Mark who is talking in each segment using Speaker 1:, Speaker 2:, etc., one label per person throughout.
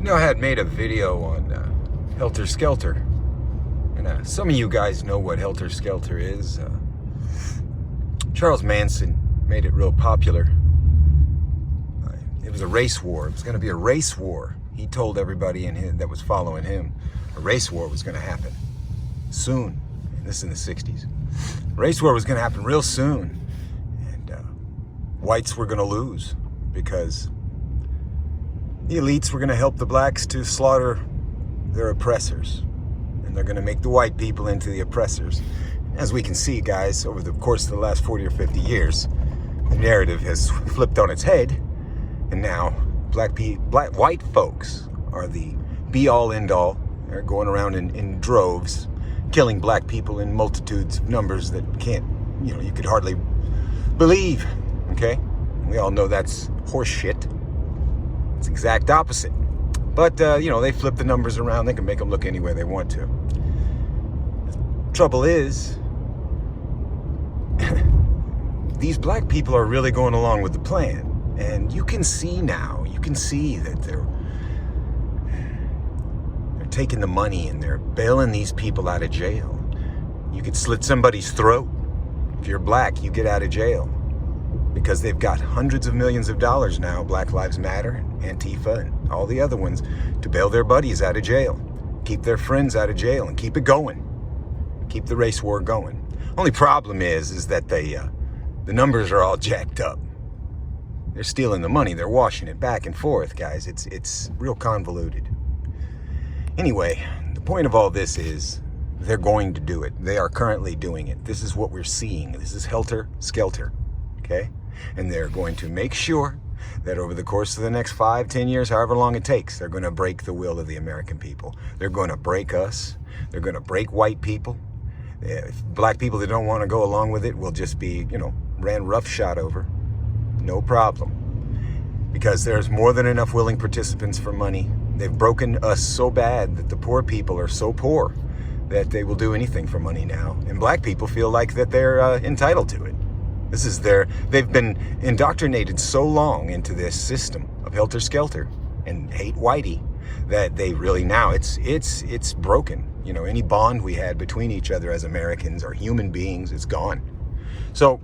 Speaker 1: You know, I had made a video on Helter Skelter, and some of you guys know what Helter Skelter is. Charles Manson made it real popular. It was a race war. It was going to be a race war. He told everybody that was following him a race war was going to happen soon. And this is in the 60s. Race war was going to happen real soon. And whites were going to lose because the elites were going to help the blacks to slaughter their oppressors. And they're going to make the white people into the oppressors. As we can see, guys, over the course of the last 40 or 50 years, the narrative has flipped on its head. And now white folks are the be-all, end-all. They're going around in droves, killing black people in multitudes of numbers that you could hardly believe, okay? We all know that's horse shit. It's the exact opposite. But, they flip the numbers around. They can make them look any way they want to. The trouble is, these black people are really going along with the plan. And you can see now, that they're taking the money and they're bailing these people out of jail. You could slit somebody's throat. If you're black, you get out of jail. Because they've got hundreds of millions of dollars now, Black Lives Matter, Antifa, and all the other ones, to bail their buddies out of jail, keep their friends out of jail, and keep it going. Keep the race war going. Only problem is that the numbers are all jacked up. They're stealing the money. They're washing it back and forth, guys. It's real convoluted. Anyway, the point of all this is they're going to do it. They are currently doing it. This is what we're seeing. This is Helter Skelter, okay? And they're going to make sure that over the course of the next 5, 10 years, however long it takes, they're going to break the will of the American people. They're going to break us. They're going to break white people. If black people that don't want to go along with it will just be, ran roughshod over. No problem. Because there's more than enough willing participants for money. They've broken us so bad that the poor people are so poor that they will do anything for money now. And black people feel like that they're entitled to it. They've been indoctrinated so long into this system of Helter Skelter and hate whitey that they really now, it's broken. Any bond we had between each other as Americans or human beings is gone. So,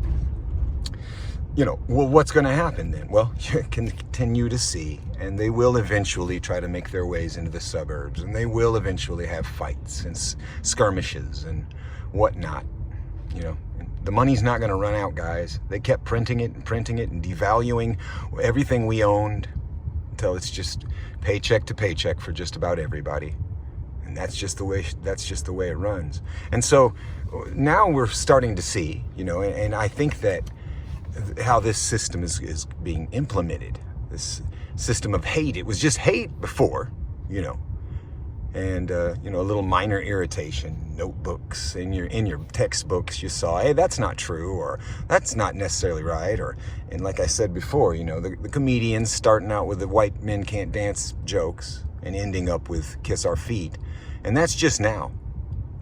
Speaker 1: well, what's going to happen then? Well, you can continue to see, and they will eventually try to make their ways into the suburbs, and they will eventually have fights and skirmishes and whatnot. The money's not going to run out, guys. They kept printing it and devaluing everything we owned until it's just paycheck to paycheck for just about everybody. And that's just the way it runs. And so now we're starting to see, and I think that how this system is being implemented, this system of hate. It was just hate before, and a little minor irritation. Notebooks in your textbooks, you saw, hey, that's not true, or that's not necessarily right, and like I said before, the comedians starting out with the white men can't dance jokes and ending up with kiss our feet, and that's just now.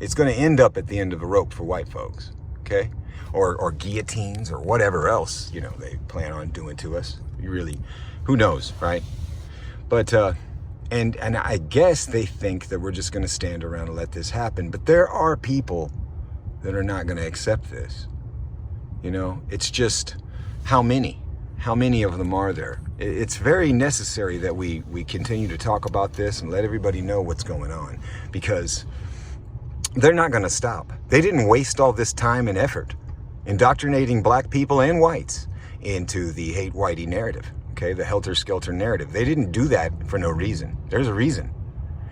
Speaker 1: It's going to end up at the end of a rope for white folks, okay? Or guillotines or whatever else, they plan on doing to us. Who knows, right? But, and I guess they think that we're just going to stand around and let this happen. But there are people that are not going to accept this. It's just how many of them are there? It's very necessary that we continue to talk about this and let everybody know what's going on, because they're not going to stop. They didn't waste all this time and effort indoctrinating black people and whites into the hate whitey narrative, okay, the Helter Skelter narrative. They didn't do that for no reason. There's a reason.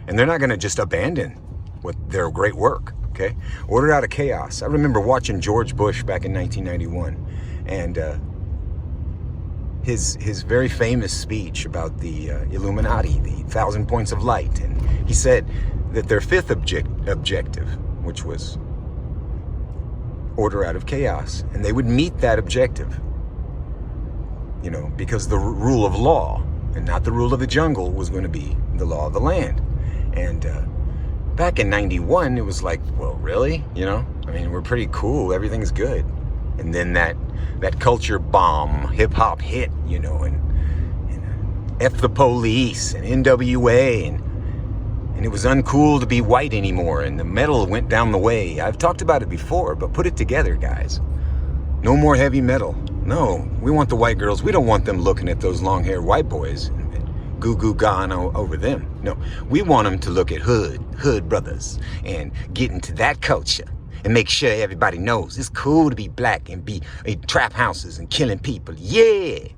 Speaker 1: And they're not going to just abandon their great work, okay? Order out of chaos. I remember watching George Bush back in 1991, and his very famous speech about the Illuminati, the 1,000 points of light. And he said that their fifth objective, which was order out of chaos, and they would meet that objective, because the rule of law and not the rule of the jungle was going to be the law of the land. And back in 91, it was like, well, really? We're pretty cool, everything's good. And then that culture bomb hip hop hit, and F the police and NWA, and it was uncool to be white anymore, and the metal went down the way. I've talked about it before, but put it together, guys. No more heavy metal. No, we want the white girls. We don't want them looking at those long-haired white boys and goo-goo gone over them. No, we want them to look at hood brothers, and get into that culture and make sure everybody knows it's cool to be black and be in trap houses and killing people. Yeah.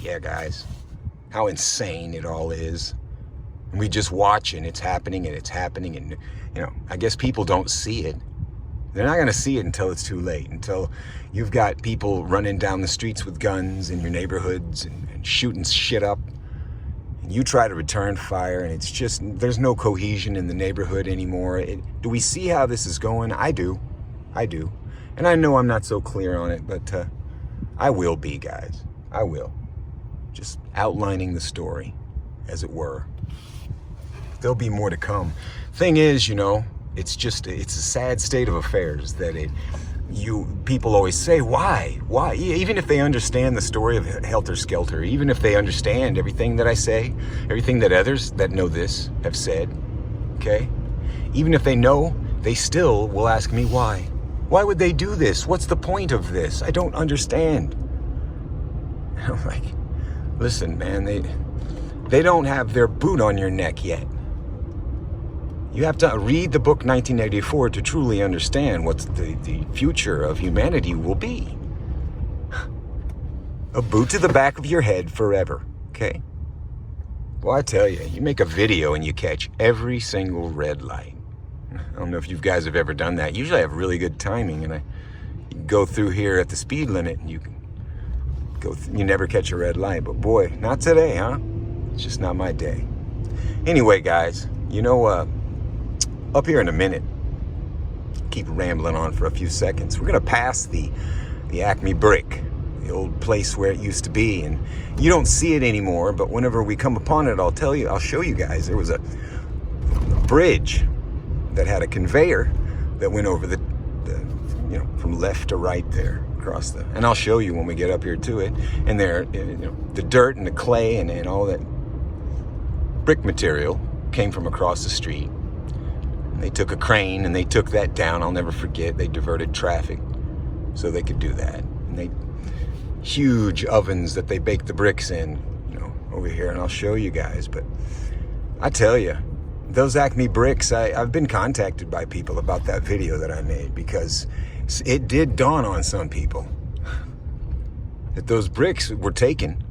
Speaker 1: Yeah, guys. How insane it all is. And we just watch, and it's happening, and I guess people don't see it. They're not going to see it until it's too late, until you've got people running down the streets with guns in your neighborhoods and shooting shit up. And you try to return fire, and it's just, there's no cohesion in the neighborhood anymore. Do we see how this is going? I do. And I know I'm not so clear on it, but I will be, guys. I will. Just outlining the story, as it were. There'll be more to come. Thing is, it's a sad state of affairs that people always say, why? Even if they understand the story of Helter Skelter, even if they understand everything that I say, everything that others that know this have said, okay? Even if they know, they still will ask me why. Why would they do this? What's the point of this? I don't understand. I'm like, listen, man, they don't have their boot on your neck yet. You have to read the book 1984 to truly understand what the future of humanity will be. A boot to the back of your head forever, okay? Well, I tell you, you make a video and you catch every single red light. I don't know if you guys have ever done that. Usually I have really good timing, and you go through here at the speed limit, and you never catch a red light. But boy, not today, huh? It's just not my day. Anyway, guys, up here in a minute, keep rambling on for a few seconds. We're gonna pass the Acme Brick, the old place where it used to be, and you don't see it anymore, but whenever we come upon it, I'll show you guys. There was a bridge that had a conveyor that went over the from left to right there across and I'll show you when we get up here to it. And there, the dirt and the clay and all that brick material came from across the street. They took a crane and they took that down. I'll never forget. They diverted traffic so they could do that. And huge ovens that they bake the bricks in, over here. And I'll show you guys. But I tell you, those Acme bricks, I've been contacted by people about that video that I made, because it did dawn on some people that those bricks were taken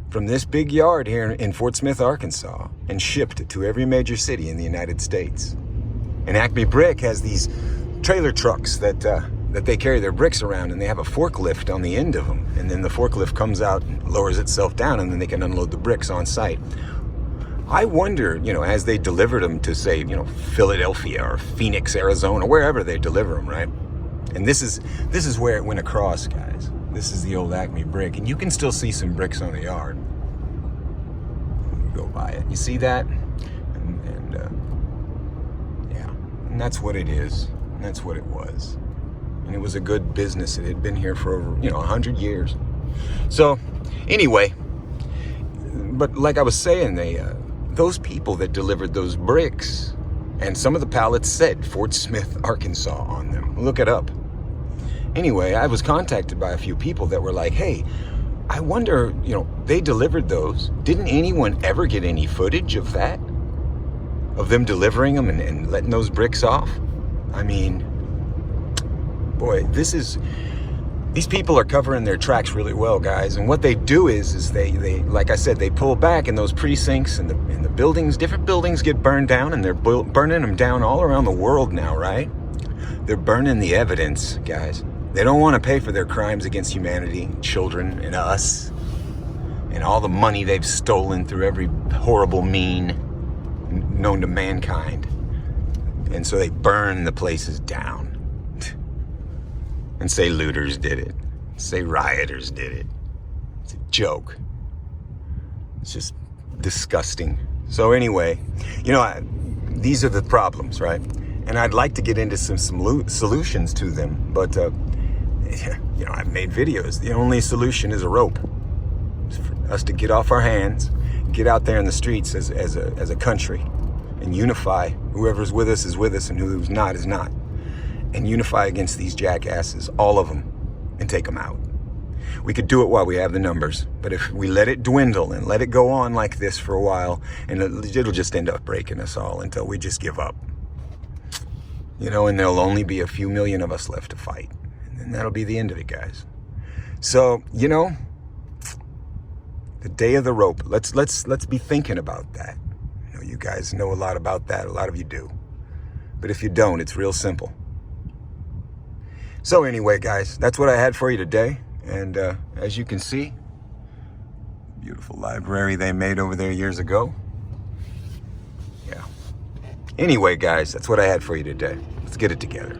Speaker 1: from this big yard here in Fort Smith, Arkansas, and shipped to every major city in the United States. And Acme Brick has these trailer trucks that they carry their bricks around, and they have a forklift on the end of them. And then the forklift comes out and lowers itself down, and then they can unload the bricks on site. I wonder, as they delivered them to, say, Philadelphia or Phoenix, Arizona, wherever they deliver them, right? And this is where it went across, guys. This is the old Acme Brick, and you can still see some bricks on the yard. Go by it. You see that? Yeah, and that's what it is. And that's what it was. And it was a good business. It had been here for over, 100 years. So, anyway, but like I was saying, those people that delivered those bricks, and some of the pallets said Fort Smith, Arkansas on them. Look it up. Anyway, I was contacted by a few people that were like, hey, I wonder, they delivered those. Didn't anyone ever get any footage of that? Of them delivering them and letting those bricks off? I mean, boy, these people are covering their tracks really well, guys. And what they do is they like I said, they pull back in those precincts, and the buildings, different buildings get burned down, and they're burning them down all around the world now, right? They're burning the evidence, guys. They don't want to pay for their crimes against humanity, children, and us, and all the money they've stolen through every horrible mean known to mankind. And so they burn the places down and say looters did it, say rioters did it. It's a joke. It's just disgusting. So anyway, these are the problems, right? And I'd like to get into some solutions to them, but I've made videos. The only solution is a rope. us to get off our hands, get out there in the streets as a country, and unify. Whoever's with us is with us, and who's not is not. And unify against these jackasses, all of them, and take them out. We could do it while we have the numbers, but if we let it dwindle and let it go on like this for a while, and it'll just end up breaking us all until we just give up. You know, and there'll only be a few million of us left to fight. And then that'll be the end of it, guys. So, you know, the day of the rope, let's be thinking about that. You know, you guys know a lot about that, a lot of you do. But if you don't, it's real simple. So anyway, guys, that's what I had for you today. And as you can see, beautiful library they made over there years ago. Yeah. Anyway, guys, that's what I had for you today. Let's get it together.